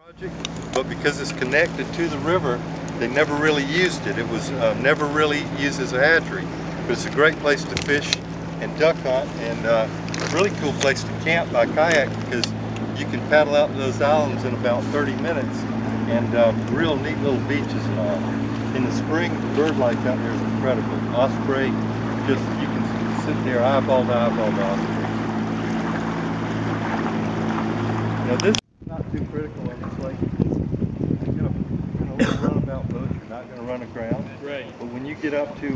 project, but because it's connected to the river, they never really used it. It was never really used as a hatchery. But it's a great place to fish and duck hunt, and a really cool place to camp by kayak because you can paddle out to those islands in about 30 minutes, and real neat little beaches and all. In the spring, the bird life out there is incredible. Osprey, just you can sit there eyeball to eyeball to osprey. Now this is not too critical on this lake. You're gonna run about boats. You're not gonna run aground. Right. But when you get up to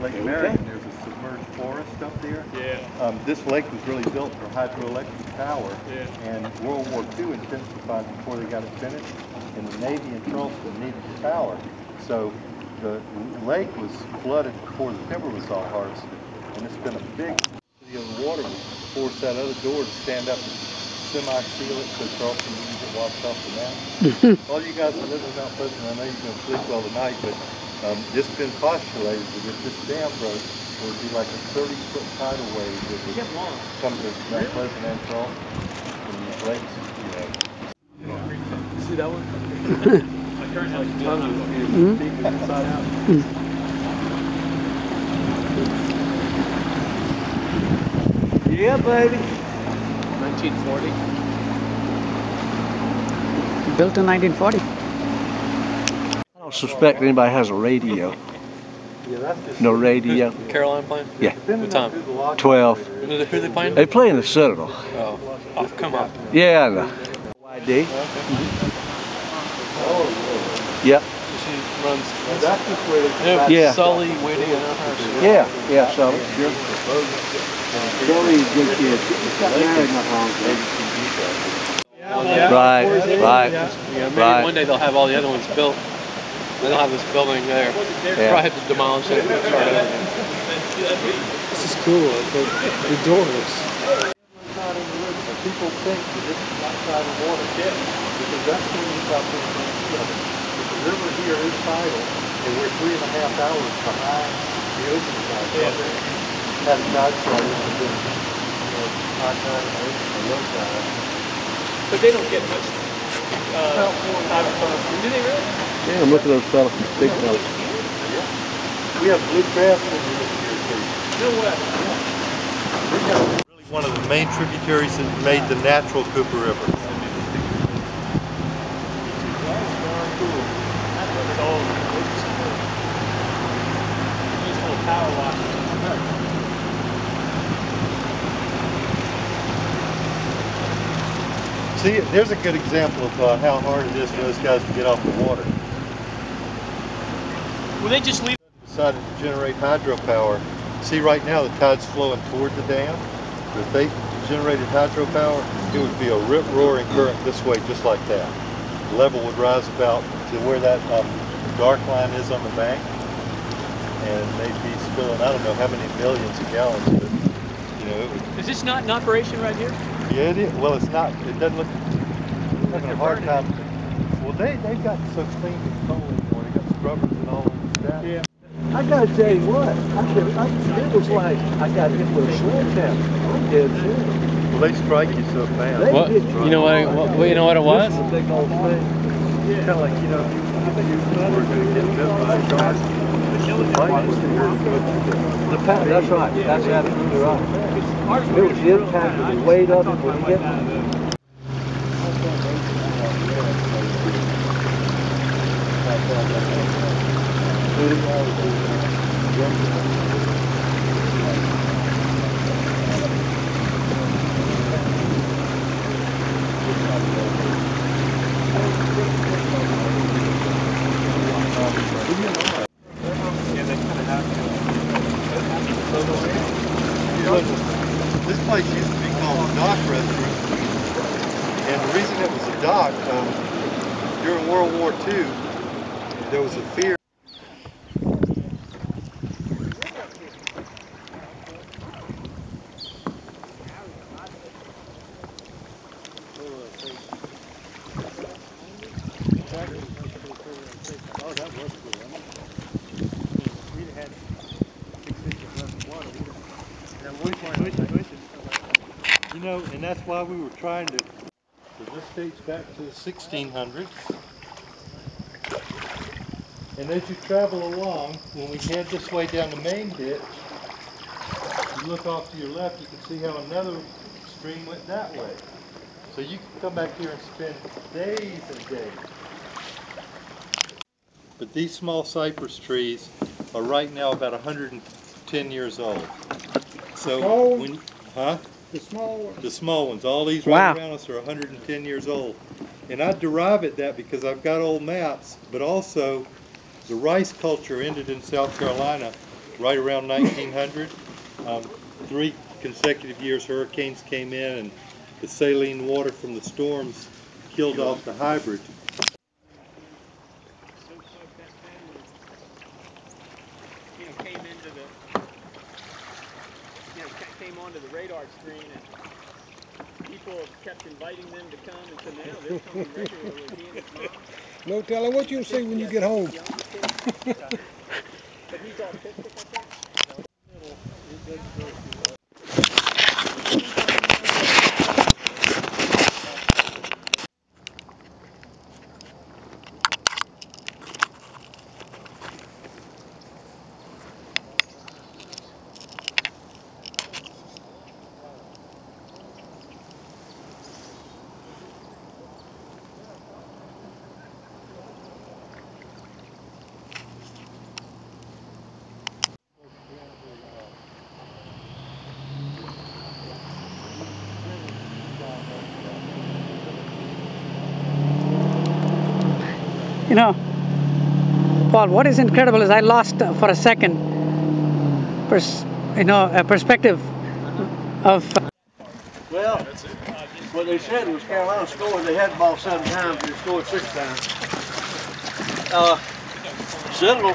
Lake Marion, there's a submerged forest up there. Yeah. This lake was really built for hydroelectric power, Yeah. and World War II intensified before they got it finished, and the Navy in Charleston needed the power. So the lake was flooded before the timber was all harvested, and it's been a big city of the water to force that other door to stand up and semi-seal it so Charleston didn't get washed off the mountain. All you guys that live in Mount Pleasant, I know you're going to sleep well tonight, but it's been postulated that if this dam broke, it would be like a 30-foot tidal wave that would come to Mount Pleasant and Charleston from these lakes, you know. You see that one? My current like tongue is deep inside out. Yeah, baby. 1940. Built in 1940. I don't suspect anybody has a radio. No radio. Caroline playing? Yeah. What time? 12. Who are they playing? They play in the Citadel. Oh, I'll come up. Yeah, I know. YD. Yep. She runs. That's just where they Yeah. Sully, Whitty, and her. Yeah, Sully. Sure. Sully's a good kid. He's got married not long ago. Right. Yeah, maybe one day they'll have all the other ones built. They don't have this building there. Yeah. Probably have to demolish it and start over. This is cool. The doors. People think that this is outside of water, because that's when you stop thinking. But the river here is tidal, and we're 3.5 hours behind the ocean side. So if you had a tide flow, it would have been, high tide in the ocean or low tide. But they don't get much time from. Do they really? Yeah, I'm looking at those fellas, big fellas. Yeah. We have blue crab swimming this year too. No way. Yeah. Really one of the main tributaries that made the natural Cooper River. See, there's a good example of how hard it is for those guys to get off the water. Will they just leave? Decided to generate hydropower. See, right now the tide's flowing toward the dam. But if they generated hydropower, it would be a rip-roaring current this way, just like that. The level would rise about to where that dark line is on the bank, and they'd be spilling, I don't know how many millions of gallons, but it would. Is this not in operation right here? Yeah, it is. Well, it's not. It doesn't look. They're having a hard time. Well, they've got so clean control anymore. They got scrubbers and all of that. Yeah. I gotta tell you what, it was like I got hit with a sledgehammer. I'm dead serious. Well, they strike you so fast. What? You know what? You know what it was? This is a big old thing. Kind of like if you were going to get bit by a shark. That's right. That's absolutely right. It was the impact of the weight of it when you hit me. This place used to be called the Dock Restaurant, and the reason it was a dock, during World War II, there was a fear. Oh, that was cool, wasn't it? We'd had 6 inches less of water. And that's why we were trying to. this dates back to the 1600s. And as you travel along, when we head this way down the main ditch, you look off to your left, you can see how another stream went that way. So you can come back here and spend days and days. But these small cypress trees are right now about 110 years old. So when, The small ones. the small ones, all these right around us are 110 years old. And I derive at that because I've got old maps, but also the rice culture ended in South Carolina right around 1900. 3 consecutive years hurricanes came in and the saline water from the storms killed off the hybrid. Came onto the radar screen, and people have kept inviting them to come, and so now they're coming regularly. He and his mom. No telling what you'll see when you get home. But he's autistic, I think. It doesn't grow too well. You know, Paul, what is incredible is I lost for a second, a perspective of. Well, what they said was Carolina scored. They had the ball 7 times, but they scored 6 times. Citadel